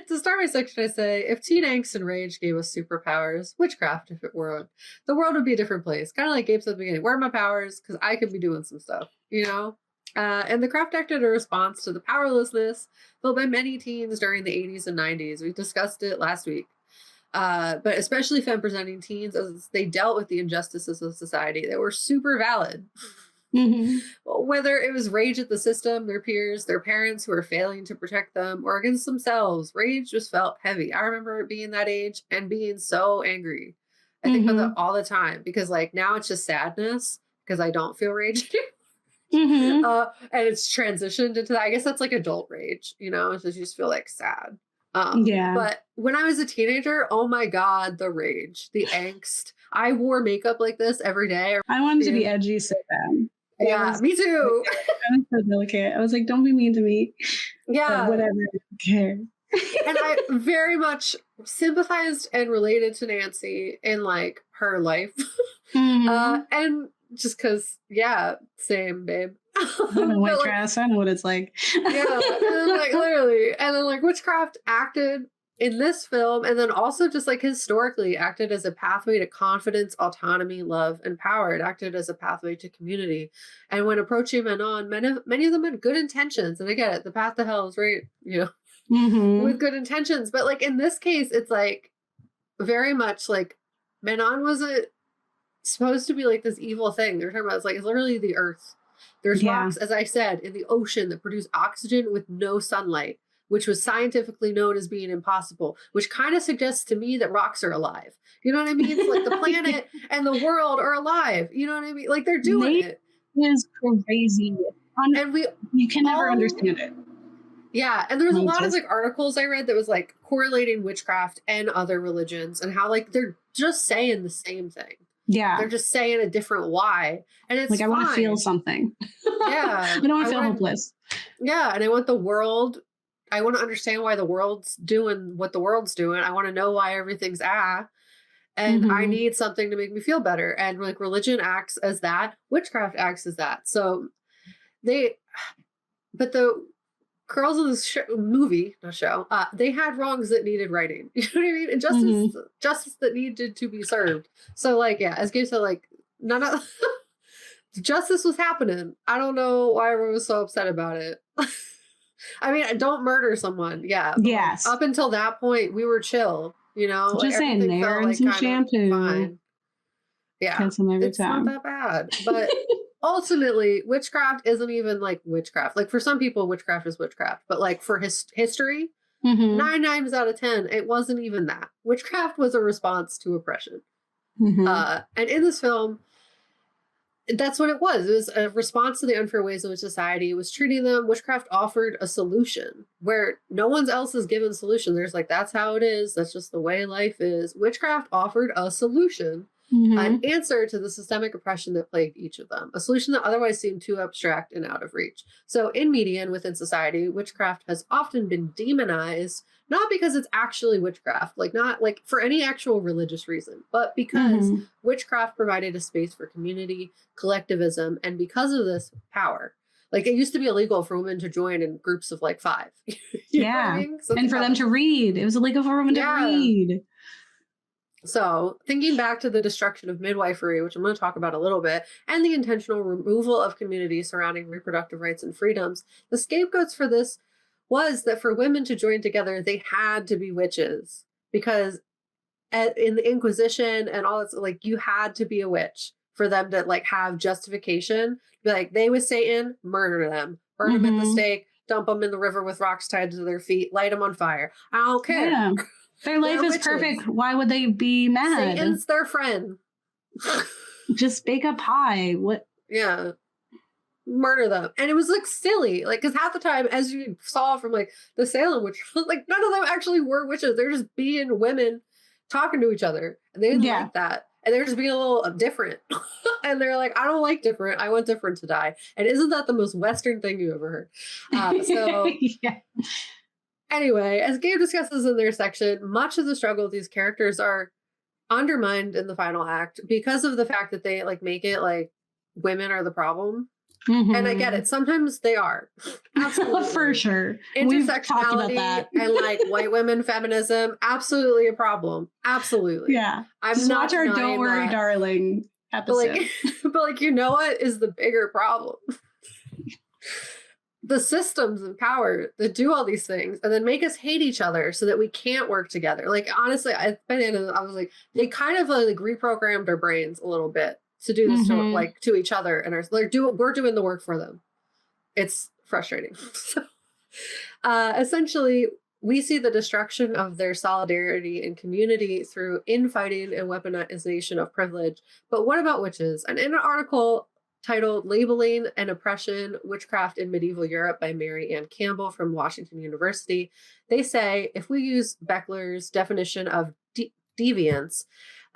To start my section, I say, if teen angst and rage gave us superpowers, witchcraft, if it were, the world would be a different place. Kind of like Gabe said at the beginning, where are my powers? Because I could be doing some stuff, you know? And the craft acted a response to the powerlessness felt by many teens during the 80s and 90s. We discussed it last week. But especially femme-presenting teens, as they dealt with the injustices of society that were super valid. Mm-hmm. Whether it was rage at the system, their peers, their parents who were failing to protect them, or against themselves, rage just felt heavy. I remember being that age and being so angry. I think about that all the time because, like, now it's just sadness because I don't feel rage. Mm-hmm. And it's transitioned into that. I guess that's like adult rage, you know, so you just feel like sad. Yeah. But when I was a teenager, oh my God, the rage, the angst. I wore makeup like this every day. I wanted to be edgy so bad. Yeah, me too. I was so delicate. I was like, don't be mean to me. Yeah. But whatever. I don't care. And I very much sympathized and related to Nancy in like her life. And just because, yeah, same, babe. I'm in a white dress. I know what it's like. Yeah, and then, like, literally. And then, like, Witchcraft acted in this film, and then also just, like, historically acted as a pathway to confidence, autonomy, love, and power. It acted as a pathway to community. And when approaching Manon, many of them had good intentions. And I get it, the path to hell is right, you know, with good intentions. But, like, in this case, it's, like, very much, like, Manon wasn't supposed to be, like, this evil thing. They're talking about, it's, like, it's literally the earth. There's rocks, as I said, in the ocean that produce oxygen with no sunlight, which was scientifically known as being impossible, which kind of suggests to me that rocks are alive. You know what I mean? It's like the planet and the world are alive. You know what I mean? Like they're doing it. Is crazy. And you can never understand it. Yeah. And there was a lot of like articles I read that was like correlating witchcraft and other religions and how like they're just saying the same thing. Yeah. They're just saying a different why. And it's like, I want to feel something. Yeah. I don't want to feel hopeless. Yeah. And I want the world, I want to understand why the world's doing what the world's doing. I want to know why everything's and I need something to make me feel better. And like religion acts as that, witchcraft acts as that. So but the girls in this movie, not show, they had wrongs that needed righting. You know what I mean? And justice that needed to be served. So like, yeah, as Gabe said, like none of justice was happening. I don't know why everyone was so upset about it. I mean, don't murder someone. Yeah. Yes. Up until that point, we were chill, you know? Just saying, there and some shampoo. Fine. Yeah. It's not that bad. But ultimately, witchcraft isn't even like witchcraft. Like for some people, witchcraft is witchcraft. But like for history, 9 times out of 10, it wasn't even that. Witchcraft was a response to oppression. And in this film, that's what it was. It was a response to the unfair ways in which society was treating them. Witchcraft offered a solution where no one else is given a solution. There's like, that's how it is. That's just the way life is. Witchcraft offered a solution, an answer to the systemic oppression that plagued each of them, a solution that otherwise seemed too abstract and out of reach. So in media and within society, witchcraft has often been demonized, not because it's actually witchcraft, like not like for any actual religious reason, but because witchcraft provided a space for community, collectivism, and because of this, power. Like it used to be illegal for women to join in groups of like 5. Yeah. And for them to read. It was illegal for women to read. So thinking back to the destruction of midwifery, which I'm going to talk about a little bit, and the intentional removal of communities surrounding reproductive rights and freedoms, the scapegoats for this was that for women to join together, they had to be witches because in the Inquisition and all this, like you had to be a witch for them to like have justification. Be like, they with Satan, murder them, burn them at the stake, dump them in the river with rocks tied to their feet, light them on fire. I don't care. Yeah. Their life is perfect. Why would they be mad? Satan's their friend. Just bake a pie. What? Yeah. Murder them. And it was like silly. Like, because half the time, as you saw from like the Salem witch, like none of them actually were witches. They're just being women talking to each other. And they didn't like that. And they're just being a little different. And they're like, I don't like different. I want different to die. And isn't that the most Western thing you ever heard? Yeah. Anyway, as Gabe discusses in their section, much of the struggle of these characters are undermined in the final act because of the fact that they like make it like women are the problem. And I get it. Sometimes they are. Absolutely. For sure. Intersectionality and like white women feminism, absolutely a problem. Absolutely. Yeah. Just watch our Don't Worry, Darling episode. But like, you know what is the bigger problem? The systems of power that do all these things and then make us hate each other so that we can't work together. Like, honestly, by the end of it, I was like, they kind of like reprogrammed our brains a little bit to do this to, like, to each other, and we're doing the work for them. It's frustrating. Essentially, we see the destruction of their solidarity and community through infighting and weaponization of privilege. But what about witches? And in an article titled Labeling and Oppression, Witchcraft in Medieval Europe by Mary Ann Campbell from Washington University, they say if we use Beckler's definition of deviance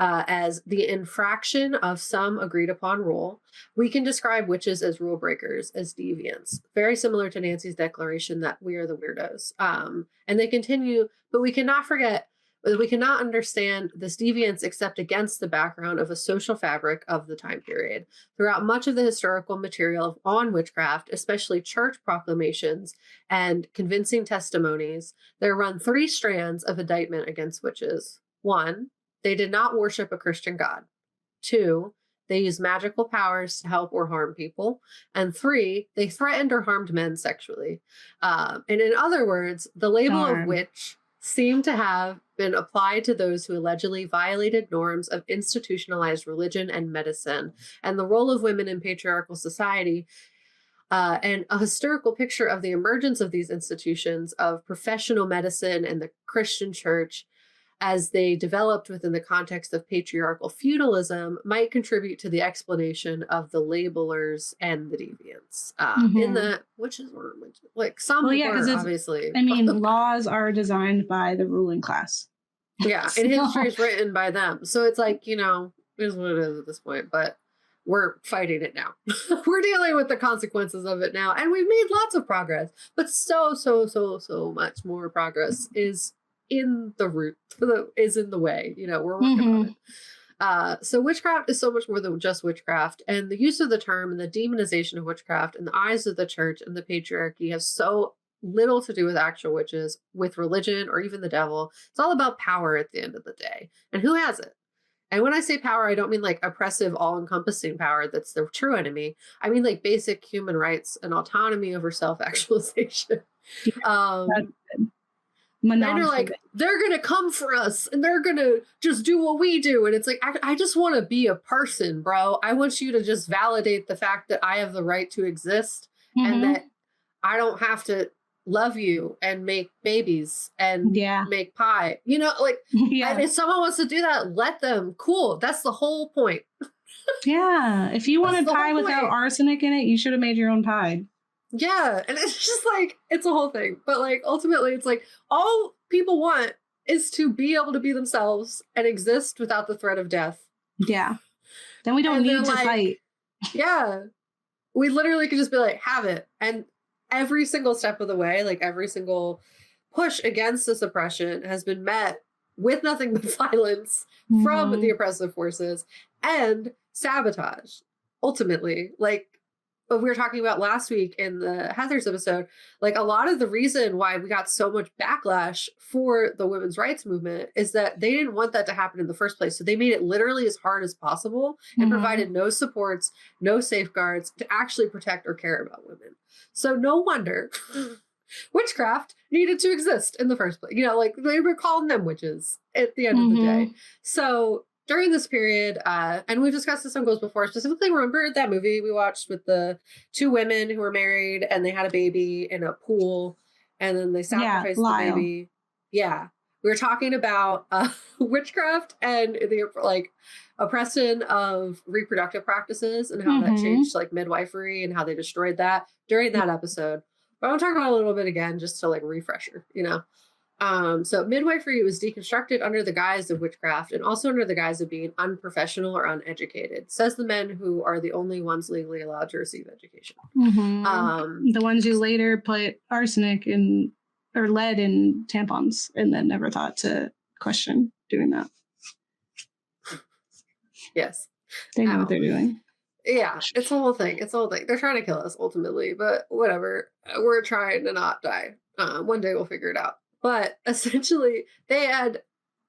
as the infraction of some agreed upon rule, we can describe witches as rule breakers, as deviants, very similar to Nancy's declaration that we are the weirdos. And they continue, but we cannot forget, we cannot understand this deviance except against the background of a social fabric of the time period. Throughout much of the historical material on witchcraft, especially church proclamations and convincing testimonies, there run 3 strands of indictment against witches. 1, they did not worship a Christian God. 2, they used magical powers to help or harm people. And 3, they threatened or harmed men sexually. And in other words, the label of witch seemed to have been applied to those who allegedly violated norms of institutionalized religion and medicine, and the role of women in patriarchal society, and a historical picture of the emergence of these institutions of professional medicine and the Christian church as they developed within the context of patriarchal feudalism might contribute to the explanation of the labelers and the deviants in the witches were like some were obviously. I mean, laws are designed by the ruling class. Yeah, so. And history is written by them, so it's like, you know, it is what it is at this point. But we're fighting it now. We're dealing with the consequences of it now, and we've made lots of progress, but so much more progress is in the root, is in the way. You know, we're working on it. So witchcraft is so much more than just witchcraft, and the use of the term and the demonization of witchcraft in the eyes of the church and the patriarchy has so little to do with actual witches, with religion, or even the devil. It's all about power at the end of the day, and who has it. And when I say power, I don't mean like oppressive, all-encompassing power that's the true enemy. I mean like basic human rights and autonomy over self-actualization. Manon, they're like, they're going to come for us and they're going to just do what we do. And it's like, I just want to be a person, bro. I want you to just validate the fact that I have the right to exist and that I don't have to love you and make babies and make pie. You know, like, and if someone wants to do that, let them. Cool. That's the whole point. Yeah. If you wanted pie without arsenic in it, you should have made your own pie. Yeah, and it's just like, it's a whole thing. But like, ultimately, it's like, all people want is to be able to be themselves and exist without the threat of death. Yeah. Then we don't need to fight. Yeah. We literally could just be like, have it. And every single step of the way, like every single push against this oppression has been met with nothing but violence from the oppressive forces and sabotage. Ultimately, like, but we were talking about last week in the Heather's episode, like a lot of the reason why we got so much backlash for the women's rights movement is that they didn't want that to happen in the first place. So they made it literally as hard as possible and provided no supports, no safeguards to actually protect or care about women. So no wonder witchcraft needed to exist in the first place. You know, like they were calling them witches at the end of the day. So during this period, and we've discussed this on Ghouls before, specifically remember that movie we watched with the 2 women who were married and they had a baby in a pool and then they sacrificed the baby. Yeah. We were talking about witchcraft and the like oppression of reproductive practices and how that changed like midwifery and how they destroyed that during that episode. But I'm talking about it a little bit again, just to like refresher, you know. So midwifery was deconstructed under the guise of witchcraft and also under the guise of being unprofessional or uneducated, says the men who are the only ones legally allowed to receive education. The ones who later put arsenic in or lead in tampons and then never thought to question doing that. Yes. They know what they're doing. Yeah, it's a whole thing. It's a whole thing. They're trying to kill us ultimately, but whatever. We're trying to not die. One day we'll figure it out. But essentially, they had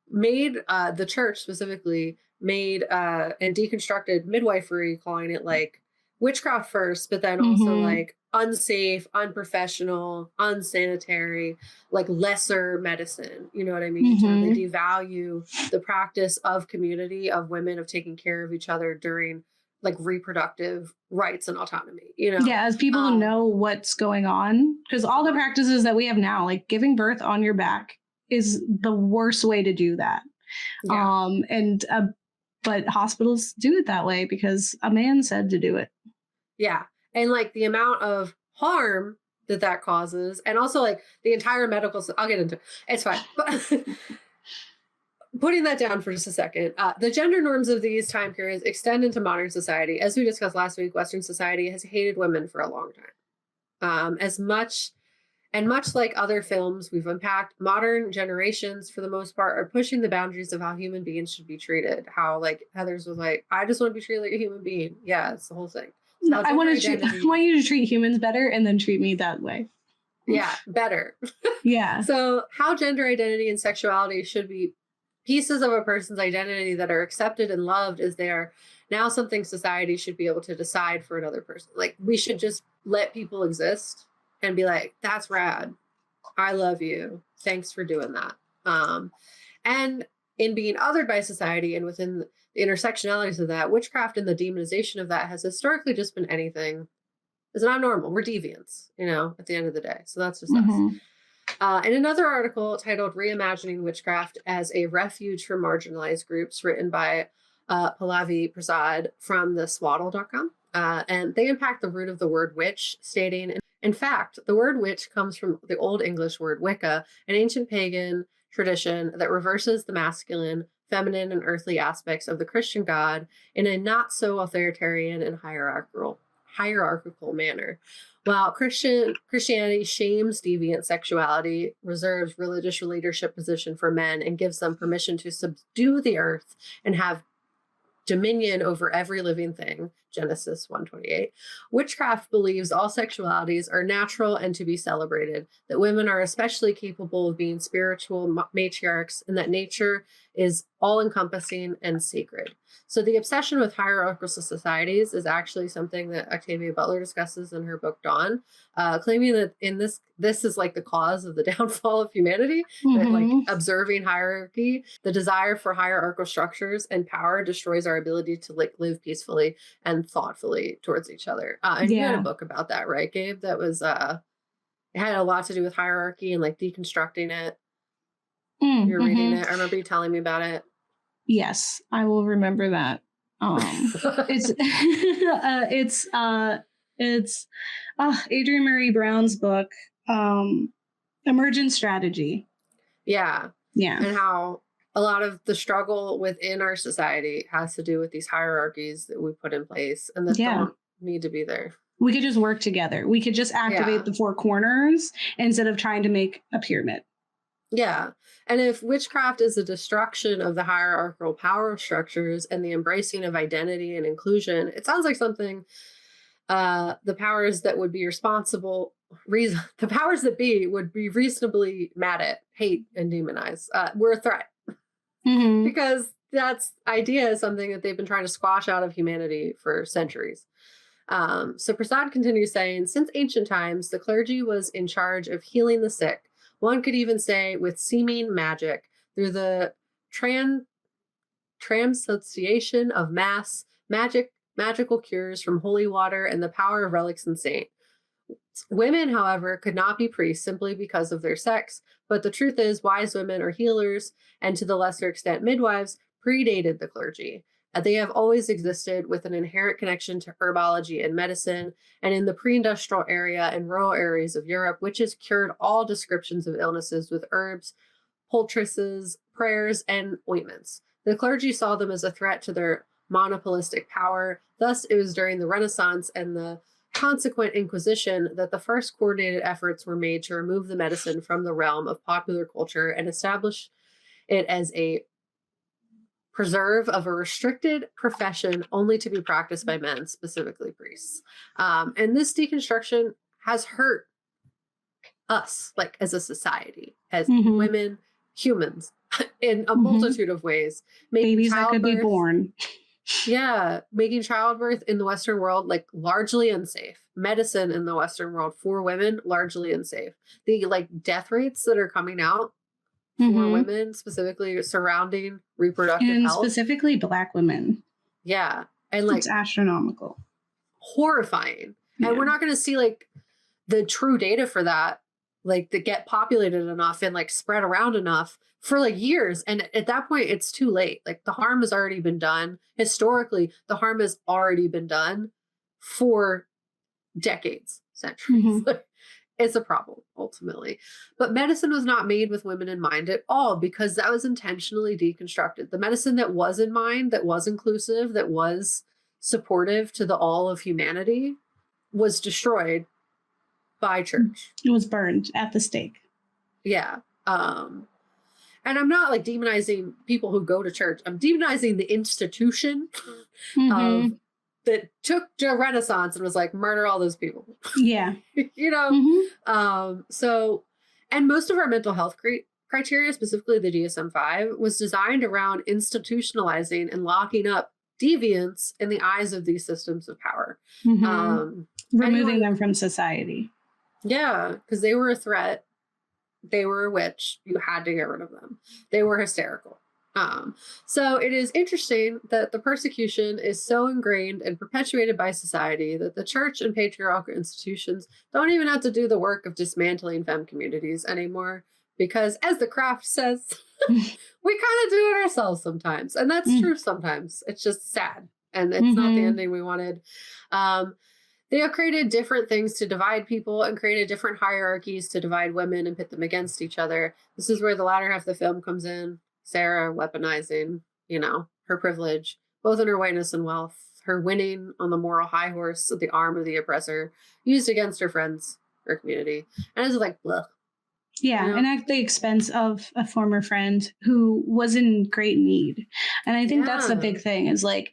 made the church specifically made and deconstructed midwifery, calling it like witchcraft first, but then also like unsafe, unprofessional, unsanitary, like lesser medicine. You know what I mean? To really devalue the practice of community of women of taking care of each other during like reproductive rights and autonomy, you know? Yeah, as people who know what's going on, because all the practices that we have now, like giving birth on your back is the worst way to do that. Yeah. But hospitals do it that way because a man said to do it. Yeah. And like the amount of harm that causes, and also like the entire medical, I'll get into it. It's fine. But putting that down for just a second, the gender norms of these time periods extend into modern society. As we discussed last week, Western society has hated women for a long time. Much like other films we've unpacked, modern generations, for the most part, are pushing the boundaries of how human beings should be treated. How, like, Heather's was like, I just want to be treated like a human being. Yeah, it's the whole thing. I want you to treat humans better and then treat me that way. Yeah, better. Yeah. So how gender identity and sexuality should be pieces of a person's identity that are accepted and loved as they are now something society should be able to decide for another person. Like, we should just let people exist and be like, that's rad. I love you. Thanks for doing that. And in being othered by society and within the intersectionalities of that, witchcraft and the demonization of that has historically just been anything. It's not normal. We're deviants, you know, at the end of the day. So that's just us. In another article titled Reimagining Witchcraft as a Refuge for Marginalized Groups, written by Pallavi Prasad from the swaddle.com. And they unpack the root of the word witch, stating, in fact, the word witch comes from the Old English word Wicca, an ancient pagan tradition that reverses the masculine, feminine, and earthly aspects of the Christian God in a not so authoritarian and hierarchical manner. While Christianity shames deviant sexuality, reserves religious leadership position for men, and gives them permission to subdue the earth and have dominion over every living thing, Genesis 1:28. Witchcraft believes all sexualities are natural and to be celebrated, that women are especially capable of being spiritual matriarchs, and that nature is all-encompassing and sacred. So the obsession with hierarchical societies is actually something that Octavia Butler discusses in her book Dawn, claiming that in this is like the cause of the downfall of humanity, that like observing hierarchy, the desire for hierarchical structures and power destroys our ability to like live peacefully and thoughtfully towards each other. And you had a book about that, right, Gabe? That was it had a lot to do with hierarchy and like deconstructing it. You're reading it. I remember you telling me about it. Yes, I will remember that. It's Adrienne Marie Brown's book, Emergent Strategy. Yeah. And how a lot of the struggle within our society has to do with these hierarchies that we put in place and that don't need to be there. We could just work together. We could just activate the four corners instead of trying to make a pyramid. Yeah. And if witchcraft is a destruction of the hierarchical power structures and the embracing of identity and inclusion, it sounds like something the powers that would be the powers that be would be reasonably mad at, hate, and demonize. We're a threat. Because that's idea is something that they've been trying to squash out of humanity for centuries. So Prasad continues saying, since ancient times, the clergy was in charge of healing the sick. One could even say with seeming magic, through the transubstantiation of magical cures from holy water and the power of relics and saints. Women, however, could not be priests simply because of their sex, but the truth is wise women are healers, and to the lesser extent midwives, predated the clergy. They have always existed with an inherent connection to herbology and medicine, and in the pre-industrial area and rural areas of Europe, witches cured all descriptions of illnesses with herbs, poultices, prayers, and ointments. The clergy saw them as a threat to their monopolistic power. Thus, it was during the Renaissance and the consequent Inquisition that the first coordinated efforts were made to remove the medicine from the realm of popular culture and establish it as a preserve of a restricted profession only to be practiced by men, specifically priests. And this deconstruction has hurt us, like as a society, as women, humans, in a multitude of ways. Babies that could be born. Yeah, making childbirth in the Western world like largely unsafe. Medicine in the Western world for women largely unsafe. The like death rates that are coming out for women, specifically surrounding reproductive health, specifically Black women. Yeah, and like it's astronomical, horrifying. And we're not going to see like the true data for that, like that get populated enough and like spread around enough for like years. And at that point, it's too late. Like the harm has already been done. Historically, the harm has already been done for decades, centuries. It's a problem, ultimately. But medicine was not made with women in mind at all, because that was intentionally deconstructed. The medicine that was in mind, that was inclusive, that was supportive to the all of humanity, was destroyed by church. It was burned at the stake. Yeah. And I'm not like demonizing people who go to church. I'm demonizing the institution that took the Renaissance and was like, murder all those people. Yeah. You know? So, and most of our mental health criteria, specifically the DSM-5, was designed around institutionalizing and locking up deviance in the eyes of these systems of power. Removing them from society. Yeah, because they were a threat. They were a witch. You had to get rid of them. They were hysterical. So it is interesting that the persecution is so ingrained and perpetuated by society that the church and patriarchal institutions don't even have to do the work of dismantling femme communities anymore. Because as the craft says, we kind of do it ourselves sometimes. And that's true sometimes. It's just sad. And it's not the ending we wanted. They have created different things to divide people and created different hierarchies to divide women and pit them against each other. This is where the latter half of the film comes in. Sarah weaponizing, you know, her privilege, both in her whiteness and wealth, her winning on the moral high horse of the arm of the oppressor, used against her friends, her community. And it's like, bleh. Yeah, you know? And at the expense of a former friend who was in great need. And I think that's the big thing is like,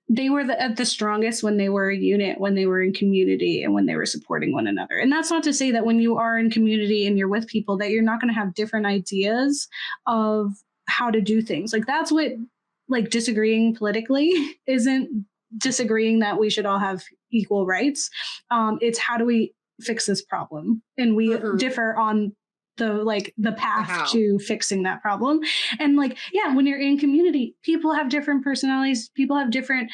they were at the strongest when they were a unit, when they were in community and when they were supporting one another. And that's not to say that when you are in community and you're with people that you're not going to have different ideas of how to do things. Like that's what like disagreeing politically isn't disagreeing that we should all have equal rights. It's how do we fix this problem? And we differ on the path to fixing that problem. And like, yeah, when you're in community, people have different personalities, people have different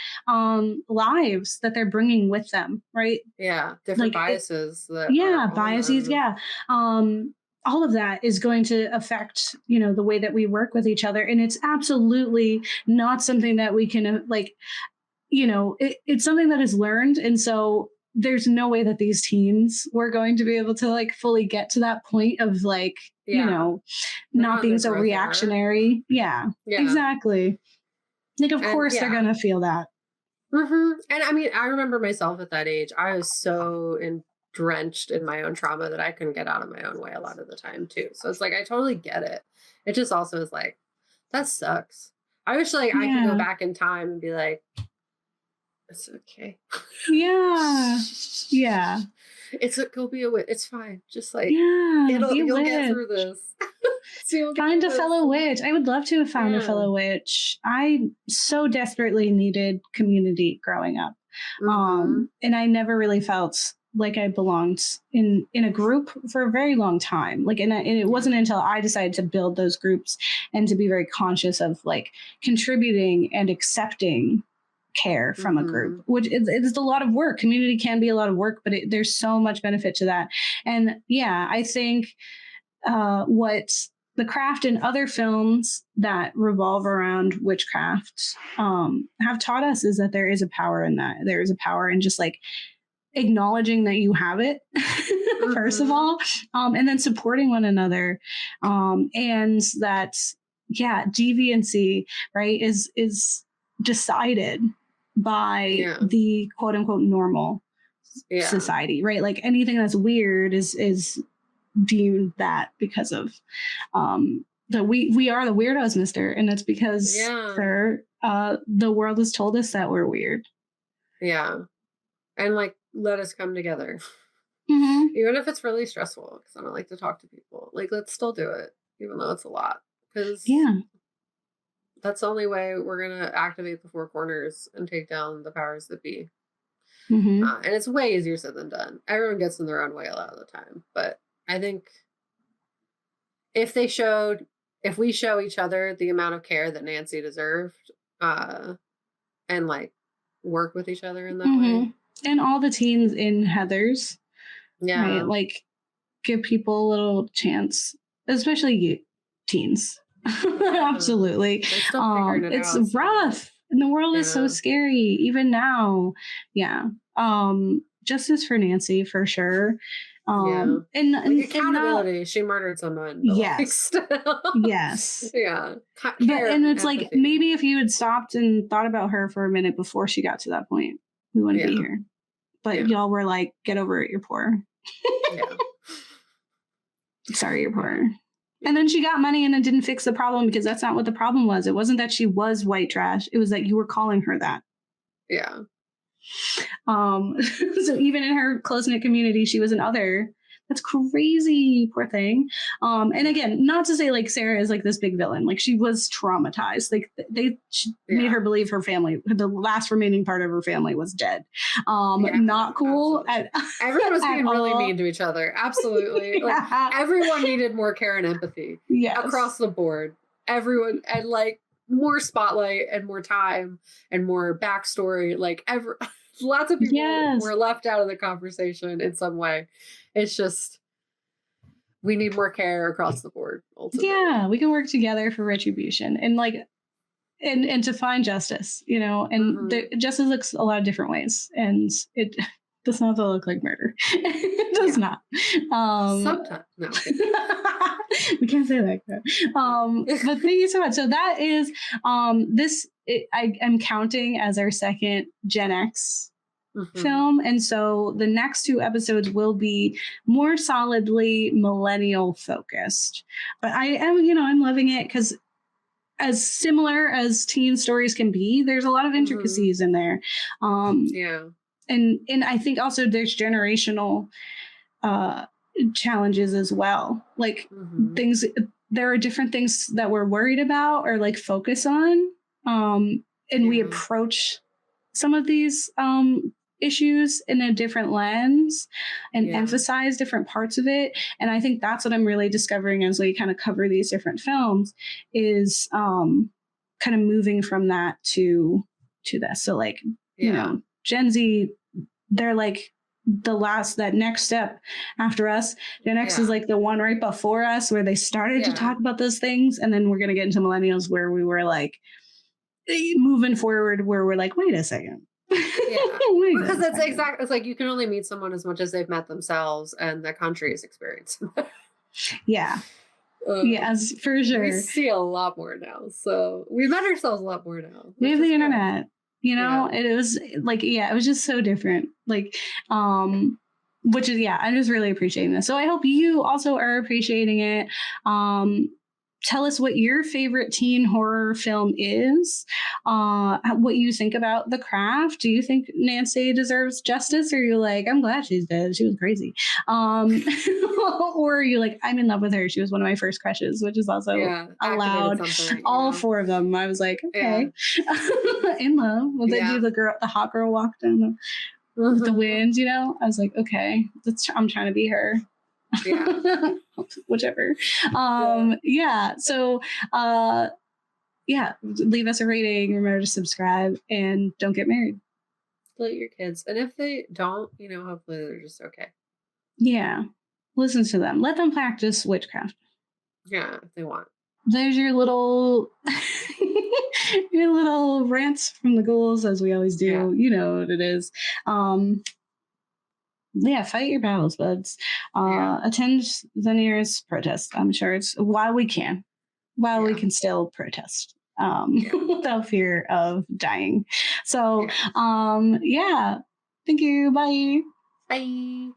lives that they're bringing with them, right? Yeah, different like, biases. Biases. Yeah. All of that is going to affect, you know, the way that we work with each other. And it's absolutely not something that we can like, you know, it's something that is learned. And so there's no way that these teens were going to be able to like fully get to that point of like, you know, not being so reactionary. Yeah, exactly. Like, of course they're going to feel that. And I mean, I remember myself at that age, I was so drenched in my own trauma that I couldn't get out of my own way a lot of the time too. So it's like, I totally get it. It just also is like, that sucks. I wish like I could go back in time and be like, it's okay. Yeah. Go be a witch. It's fine. Just like you'll get through this. Find a fellow witch. I would love to have found a fellow witch. I so desperately needed community growing up. And I never really felt like I belonged in a group for a very long time. Like, and it wasn't until I decided to build those groups and to be very conscious of like contributing and accepting care from a group, which it's a lot of work. Community can be a lot of work, but there's so much benefit to that. And yeah, I think what The Craft and other films that revolve around witchcraft have taught us is that there is a power in that. There is a power in just like acknowledging that you have it, first of all, and then supporting one another. And that, deviancy, right, is decided by the quote unquote normal society, right? Like anything that's weird is deemed that because of that we are the weirdos, mister. And it's because, sir, the world has told us that we're weird. Yeah. And like, let us come together. Even if it's really stressful, because I don't like to talk to people. Like, let's still do it, even though it's a lot. Because that's the only way we're going to activate the four corners and take down the powers that be. And it's way easier said than done. Everyone gets in their own way a lot of the time. But I think if we show each other the amount of care that Nancy deserved, and like work with each other in that way. And all the teens in Heathers. Yeah. Right? Like, give people a little chance, especially you teens. Absolutely. It's rough. And the world is so scary, even now. Yeah. Justice for Nancy, for sure. And accountability. She murdered someone. Yes. Yes. Yeah. And it's like, maybe if you had stopped and thought about her for a minute before she got to that point, we wouldn't be here. But y'all were like, get over it, you're poor. Sorry, you're poor. And then she got money and it didn't fix the problem, because that's not what the problem was. It wasn't that she was white trash. It was that you were calling her that. Yeah. So even in her close-knit community, she was an other. That's crazy, poor thing. And again, not to say like Sarah is like this big villain. Like, she was traumatized. Like, they made her believe her family, the last remaining part of her family, was dead. Not cool. Everyone was being really mean to each other. Absolutely. Like, everyone needed more care and empathy. Across the board. Everyone, and like more spotlight and more time and more backstory. Like, lots of people were left out of the conversation in some way. It's just, we need more care across the board. Ultimately. Yeah, we can work together for retribution and like, and to find justice, you know, and justice looks a lot of different ways, and it does not have to look like murder. It does not. Sometimes. No. We can't say that. But thank you so much. So that is I'm counting as our second Gen X film, and so the next two episodes will be more solidly millennial focused. But I am, I'm loving it, because as similar as teen stories can be, there's a lot of intricacies in there. And I think also there's generational challenges as well. Like, there are different things that we're worried about or like focus on, and we approach some of these issues in a different lens and emphasize different parts of it. And I think that's what I'm really discovering as we kind of cover these different films, is kind of moving from that to this. So like, you know, Gen Z, they're like that next step after us. Gen X is like the one right before us, where they started to talk about those things. And then we're going to get into millennials, where we were like moving forward, where we're like, wait a second. Because it's like, you can only meet someone as much as they've met themselves and the country's experience. Yes, for sure. We see a lot more now. So we met ourselves a lot more now. We have the internet, and it was like, it was just so different. Like, which is, I'm just really appreciating this. So I hope you also are appreciating it. Tell us what your favorite teen horror film is, what you think about The Craft. Do you think Nancy deserves justice? Or are you like, I'm glad she's dead, she was crazy? Or are you like, I'm in love with her, she was one of my first crushes, which is also allowed. All four of them. I was like, okay. In love. When they do the hot girl walk down the wind, I was like, okay, I'm trying to be her. Whichever. So leave us a rating, remember to subscribe, and don't get married. Let your kids, and if they don't, hopefully they're just okay. Listen to them, let them practice witchcraft if they want. There's your little rants from the ghouls, as we always do. You know what it is. Fight your battles, buds. Attend the nearest protest. I'm sure it's while we can still protest without fear of dying. So, thank you. Bye. Bye.